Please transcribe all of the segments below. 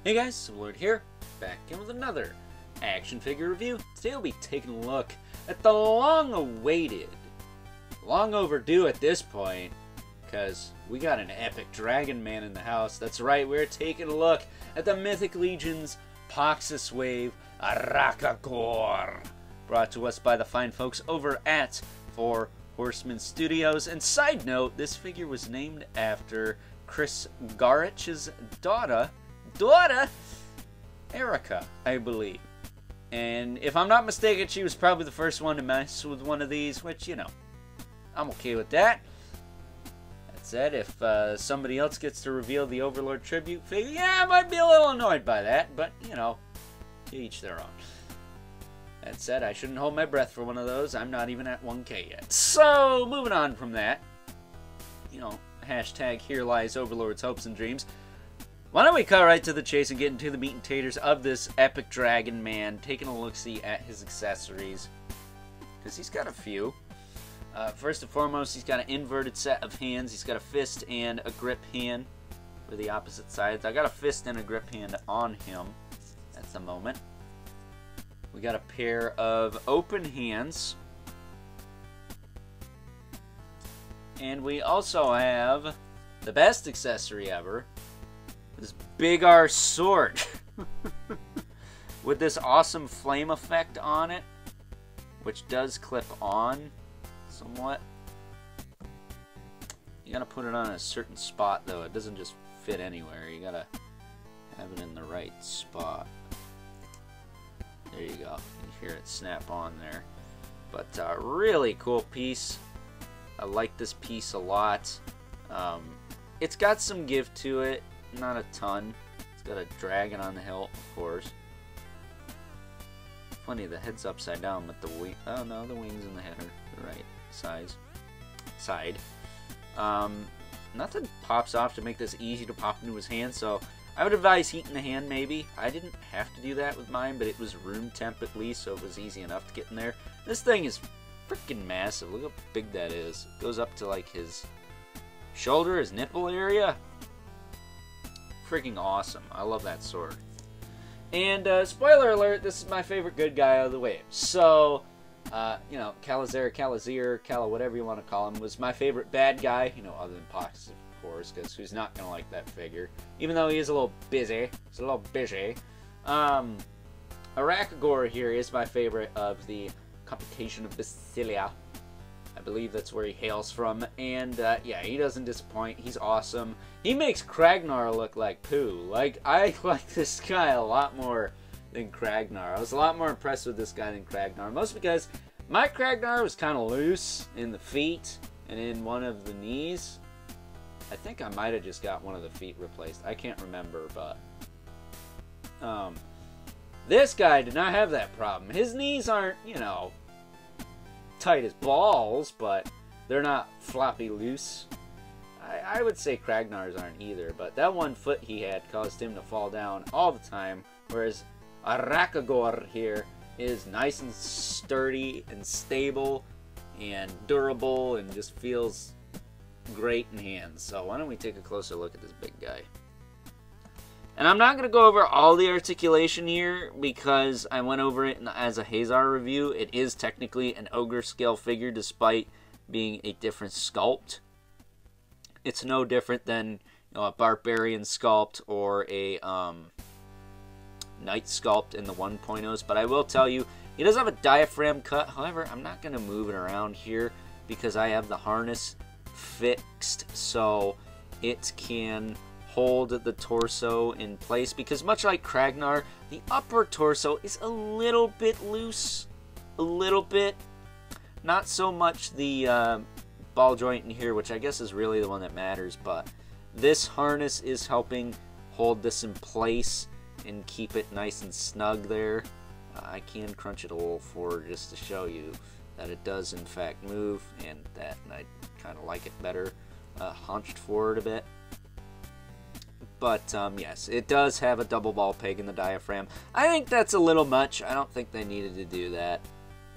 Hey guys, Lord here, back in with another action figure review. Today we'll be taking a look at the long-awaited, long overdue at this point, because we got an epic dragon man in the house. That's right, we're taking a look at the Mythic Legion's Poxxus wave, Aracagorr, brought to us by the fine folks over at Horsemen Studios. And side note, this figure was named after Chris Garrich's daughter, Erica, I believe. And if I'm not mistaken, she was probably the first one to mess with one of these, which, you know, I'm okay with that. That said, if somebody else gets to reveal the Overlord tribute figure, yeah, I might be a little annoyed by that, but, you know, to each their own. That said, I shouldn't hold my breath for one of those. I'm not even at 1K yet. So, moving on from that, you know, hashtag here lies Overlord's hopes and dreams. Why don't we cut right to the chase and get into the meat and taters of this epic dragon man, taking a look-see at his accessories, because he's got a few. First and foremost, he's got an inverted set of hands. He's got a fist and a grip hand for the opposite sides. I got a fist and a grip hand on him at the moment. We got a pair of open hands. And we also have the best accessory ever, this big arse sword with this awesome flame effect on it, which does clip on somewhat. You gotta put it on a certain spot though. It doesn't just fit anywhere. You gotta have it in the right spot. There you go. You hear it snap on there. But really cool piece. I like this piece a lot. It's got some give to it, not a ton. It's got a dragon on the hilt, of course. Funny, the head's upside down, but the wing. Oh no, the wings and the head are the right side. Nothing pops off to make this easy to pop into his hand, so I would advise heating the hand maybe. I didn't have to do that with mine, but it was room temp at least, so it was easy enough to get in there. This thing is freaking massive. Look how big that is. It goes up to like his shoulder, his nipple area. Freaking awesome. I love that sword. And spoiler alert, this is my favorite good guy out of the wave. So, you know, Calazir, whatever you want to call him, was my favorite bad guy, you know, other than Poxxus, of course, because who's not going to like that figure? Even though he is a little busy. He's a little busy. Aracagorr here is my favorite of the computation of Basilia. I believe that's where he hails from. And, yeah, he doesn't disappoint. He's awesome. He makes Kragnar look like poo. Like, I like this guy a lot more than Kragnar. I was a lot more impressed with this guy than Kragnar. Mostly because my Kragnar was kind of loose in the feet and in one of the knees. I think I might have just got one of the feet replaced. I can't remember, but this guy did not have that problem. His knees aren't, you know, tight as balls, but they're not floppy loose. I would say Kragnar's aren't either, but that one foot he had caused him to fall down all the time, whereas Aracagorr here is nice and sturdy and stable and durable and just feels great in hands. So why don't we take a closer look at this big guy. And I'm not going to go over all the articulation here because I went over it as a Hazar review. It is technically an ogre scale figure despite being a different sculpt. It's no different than, you know, a barbarian sculpt or a knight sculpt in the 1.0s. But I will tell you, he does have a diaphragm cut. However, I'm not going to move it around here because I have the harness fixed so it can hold the torso in place, because much like Kragnar, the upper torso is a little bit loose, a little bit, not so much the ball joint in here, which I guess is really the one that matters, but this harness is helping hold this in place and keep it nice and snug there. I can crunch it a little forward just to show you that it does in fact move, and that I kind of like it better hunched forward a bit. But yes, it does have a double ball peg in the diaphragm. I think that's a little much. I don't think they needed to do that.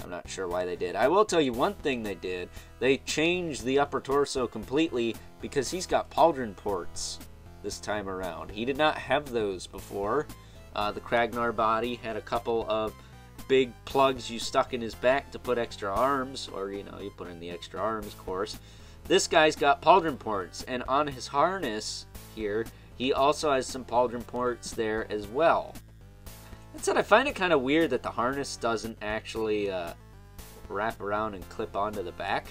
I'm not sure why they did. I will tell you one thing they did. They changed the upper torso completely because he's got pauldron ports this time around. He did not have those before. The Kragnar body had a couple of big plugs you stuck in his back to put extra arms, or, you know, you put in the extra arms, of course. This guy's got pauldron ports, and on his harness here, he also has some pauldron ports there as well. That said, I find it kind of weird that the harness doesn't actually wrap around and clip onto the back.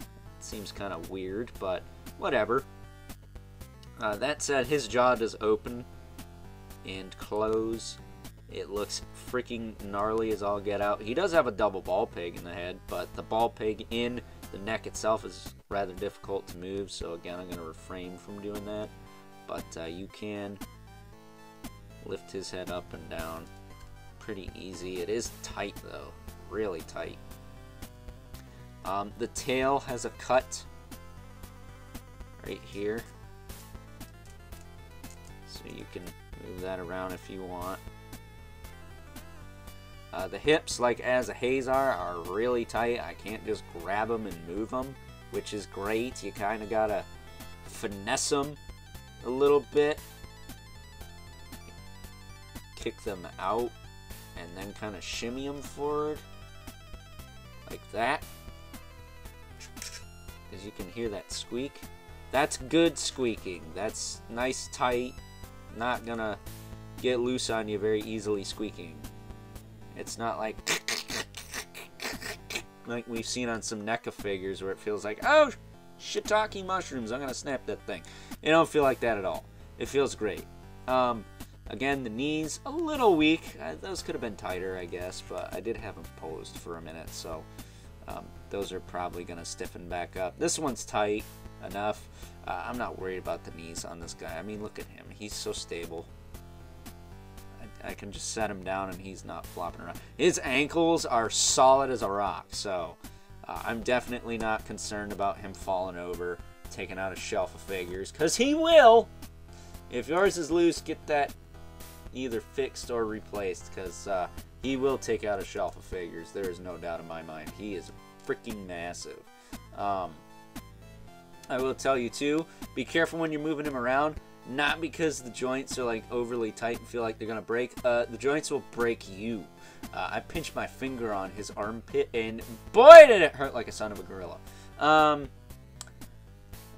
It seems kind of weird, but whatever. That said, his jaw does open and close. It looks freaking gnarly as all get out. He does have a double ball peg in the head, but the ball peg in the neck itself is rather difficult to move, so again, I'm going to refrain from doing that. But you can lift his head up and down pretty easy. It is tight, though. Really tight. The tail has a cut right here, so you can move that around if you want. The hips, like as a Hazar, are really tight. I can't just grab them and move them, which is great. You kind of gotta finesse them a little bit, kick them out, and then kind of shimmy them forward like that. As you can hear that squeak. That's good squeaking. That's nice, tight, not gonna get loose on you very easily squeaking. It's not like we've seen on some NECA figures where it feels like, oh, shiitake mushrooms, I'm gonna snap that thing. It don't feel like that at all. It feels great. Again, the knees, a little weak. Those could have been tighter, I guess, but I did have them posed for a minute, so those are probably going to stiffen back up. This one's tight enough. I'm not worried about the knees on this guy. I mean, look at him. He's so stable. I can just set him down and he's not flopping around. His ankles are solid as a rock, so I'm definitely not concerned about him falling over, taking out a shelf of figures, because he will. If yours is loose, get that either fixed or replaced, because he will take out a shelf of figures. There is no doubt in my mind. He is freaking massive. I will tell you too, be careful when you're moving him around. Not because the joints are like overly tight and feel like they're gonna break. The joints will break you. I pinched my finger on his armpit, and boy did it hurt like a son of a gorilla.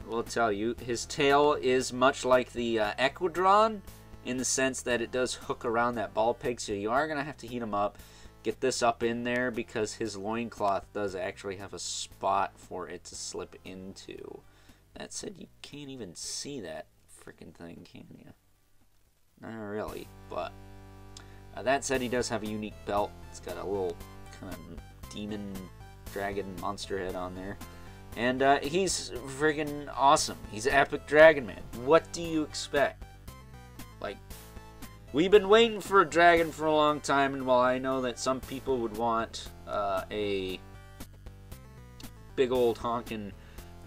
We'll tell you, his tail is much like the Equidron, in the sense that it does hook around that ball peg, so you are going to have to heat him up. Get this up in there, because his loincloth does actually have a spot for it to slip into. That said, you can't even see that freaking thing, can you? Not really, but that said, he does have a unique belt. It's got a little kind of demon, dragon, monster head on there. And he's friggin' awesome. He's Epic Dragon Man. What do you expect? Like, we've been waiting for a dragon for a long time, and while I know that some people would want a big old honkin'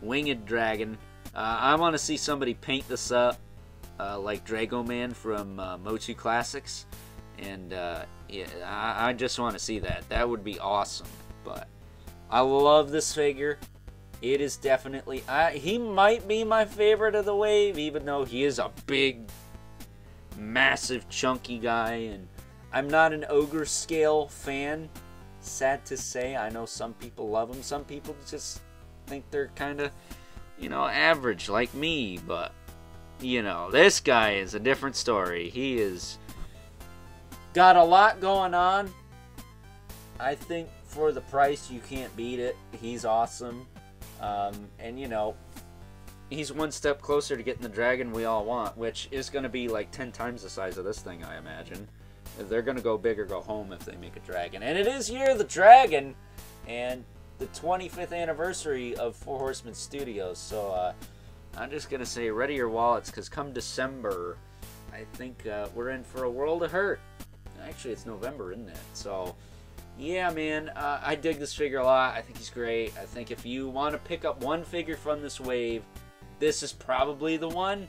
winged dragon, I want to see somebody paint this up like Dragoman from Motu Classics, and yeah, I just want to see that. That would be awesome. But I love this figure. It is definitely, he might be my favorite of the wave, even though he is a big, massive, chunky guy, and I'm not an ogre scale fan, sad to say. I know some people love him, some people just think they're kind of, you know, average like me, but, you know, this guy is a different story. He is got a lot going on. I think for the price, you can't beat it. He's awesome. And, you know, he's one step closer to getting the dragon we all want, which is going to be like 10 times the size of this thing, I imagine. They're going to go big or go home if they make a dragon. And it is Year of the Dragon, and the 25th anniversary of Four Horsemen Studios. So I'm just going to say, ready your wallets, because come December, I think we're in for a world of hurt. Actually, it's November, isn't it? So yeah, man, I dig this figure a lot. I think he's great. I think if you want to pick up one figure from this wave, this is probably the one.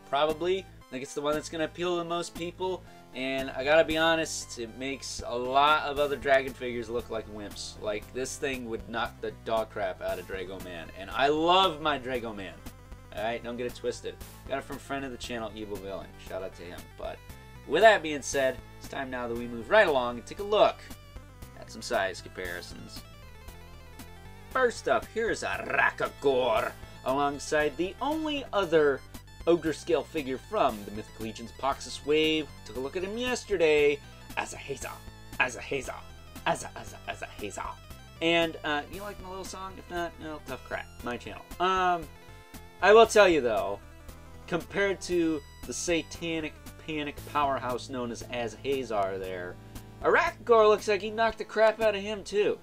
Probably. I think it's the one that's going to appeal to the most people. And I gotta be honest, it makes a lot of other dragon figures look like wimps. Like, this thing would knock the dog crap out of Dragoman. And I love my Dragoman. Alright, don't get it twisted. Got it from friend of the channel, Evil Villain. Shout out to him. But with that being said, it's time now that we move right along and take a look at some size comparisons. First up, here's Aracagorr, alongside the only other Ogre scale figure from the Mythic Legion's Poxxus wave. Took a look at him yesterday. Aracagorr. And, you like my little song? If not, no, tough crap. My channel. I will tell you though, compared to the satanic panic powerhouse known as Aracagorr there, Aracagorr looks like he knocked the crap out of him too.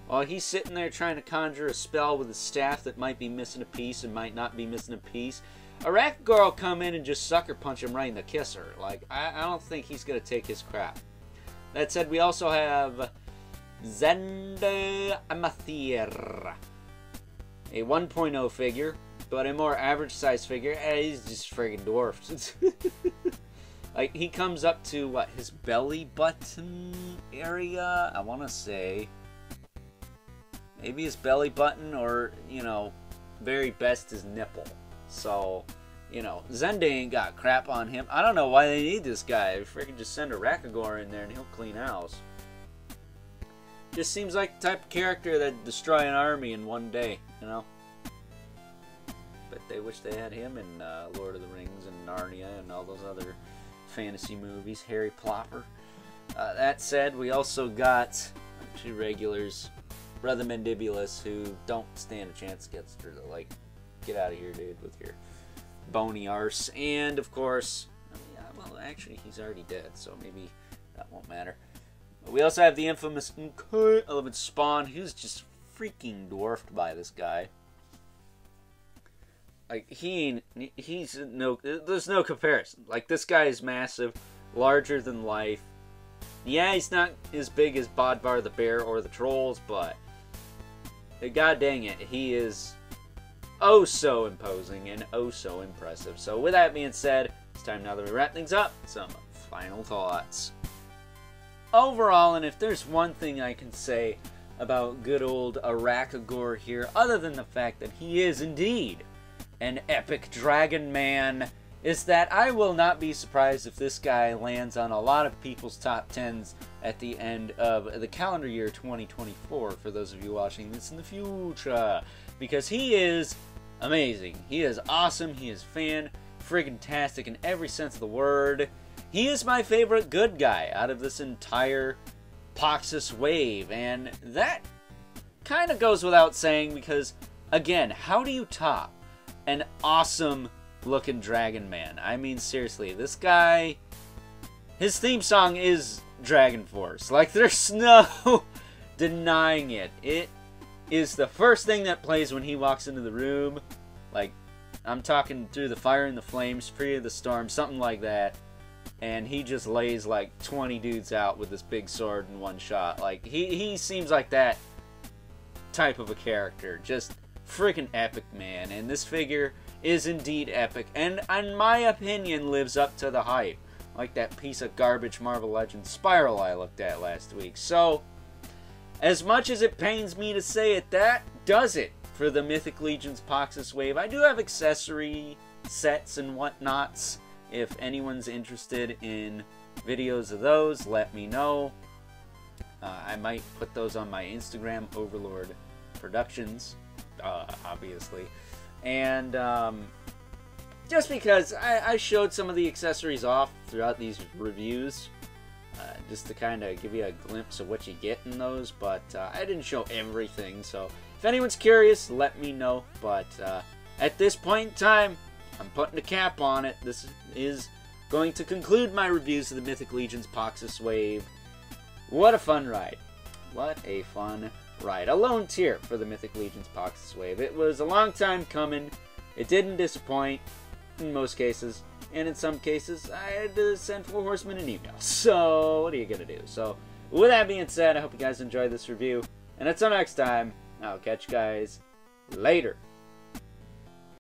While he's sitting there trying to conjure a spell with his staff that might be missing a piece and might not be missing a piece, Aracagorr will come in and just sucker punch him right in the kisser. Like, I don't think he's going to take his crap. That said, we also have Zende Amathir, a 1.0 figure, but a more average size figure. He's just friggin' dwarfed. Like, he comes up to, what, his belly button area? I want to say maybe his belly button, or, you know, very best his nipple. So, you know, Zende ain't got crap on him. I don't know why they need this guy. Freaking just send Aracagorr in there and he'll clean house. Just seems like the type of character that'd destroy an army in one day, you know? But they wish they had him in Lord of the Rings and Narnia and all those other fantasy movies. Harry Plopper. That said, we also got two regulars, Brother Mandibulus, who don't stand a chance against her. Like, get out of here, dude, with your bony arse. And, of course, yeah, well, actually, he's already dead, so maybe that won't matter. But we also have the infamous Element Spawn, who's just freaking dwarfed by this guy. Like, there's no comparison. Like, this guy is massive, larger than life. Yeah, he's not as big as Bodvar the Bear or the Trolls, but god dang it, he is oh so imposing and oh so impressive. So with that being said, it's time now that we wrap things up. Some final thoughts. Overall, and if there's one thing I can say about good old Aracagorr here, other than the fact that he is indeed an epic dragon man, is that I will not be surprised if this guy lands on a lot of people's top 10s at the end of the calendar year 2024, for those of you watching this in the future, because he is amazing. He is awesome. He is fan-friggin-tastic in every sense of the word. He is my favorite good guy out of this entire Poxxus wave, and that kind of goes without saying because, again, how do you top an awesome looking dragon man? I mean, seriously, this guy, his theme song is Dragon Force. Like, there's no denying it. It is the first thing that plays when he walks into the room. Like, I'm talking Through the Fire and the Flames, Free of the Storm, something like that. And he just lays like 20 dudes out with this big sword in one shot. Like, he seems like that type of a character. Just freaking epic, man. And this figure is indeed epic, and in my opinion lives up to the hype, like that piece of garbage Marvel Legends Spiral I looked at last week. So, as much as it pains me to say it, that does it for the Mythic Legion's Poxxus wave. I do have accessory sets and whatnots. If anyone's interested in videos of those, let me know. I might put those on my Instagram, Overlord Productions, obviously. And just because I showed some of the accessories off throughout these reviews, just to kind of give you a glimpse of what you get in those, but I didn't show everything, so if anyone's curious, let me know. But at this point in time, I'm putting a cap on it. This is going to conclude my reviews of the Mythic Legion's Poxxus wave. What a fun ride. What a fun ride. A lone tear for the Mythic Legion's Poxxus wave. It was a long time coming. It didn't disappoint in most cases, and in some cases I had to send 4 Horsemen an email. So what are you gonna do? So with that being said, I hope you guys enjoyed this review, and until next time, I'll catch you guys later.